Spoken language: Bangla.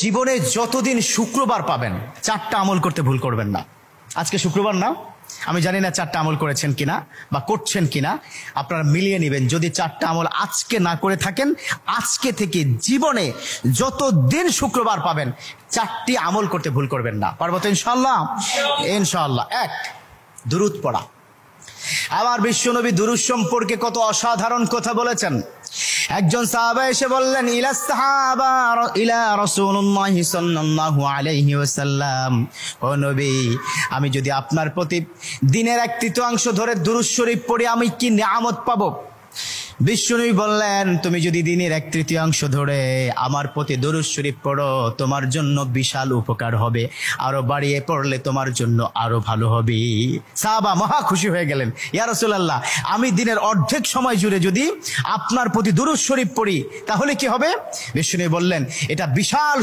জীবনে যতদিন শুক্রবার পাবেন চারটা আমল করতে ভুল করবেন না। আজকে শুক্রবার না, আমি জানি না চারটা আমল করেছেন কিনা বা করছেন কিনা, আপনারা মিলিয়ে নেবেন। যদি চারটা আমল আজকে না করে থাকেন, আজকে থেকে জীবনে যতদিন শুক্রবার পাবেন চারটি আমল করতে ভুল করবেন না। পারবো তো ইনশাআল্লাহ? ইনশাআল্লাহ। এক, দুরূদ পড়া। আমার বিশ্বনবী দুরূদ সম্পর্কে কত অসাধারণ কথা বলেছেন। একজন সাহাবা এসে বললেন, ইলা রাসূলুল্লাহ সাল্লাল্লাহু আলাইহি ওয়াসাল্লাম, ও নবী, আমি যদি আপনার প্রতি দিনের 1/3 ধরে দুরূদ শরীফ পড়ি আমি কি নিয়ামত পাবো? বিশ্বনবী বললেন, তুমি যদি দিনের 1/3 ধরে আমার প্রতি দুরূদ শরীফ পড়ো তোমার জন্য বিশাল উপকার হবে, আরো বাড়িয়ে পড়লে তোমার জন্য আরো ভালো হবে। সাহাবা মহা খুশি হয়ে গেলেন, ইয়া রাসূলুল্লাহ, আমি দিনের অর্ধেক সময় জুড়ে যদি আপনার প্রতি দুরূদ শরীফ পড়ি তাহলে কি হবে? বিশ্বনবী বললেন, এটা বিশাল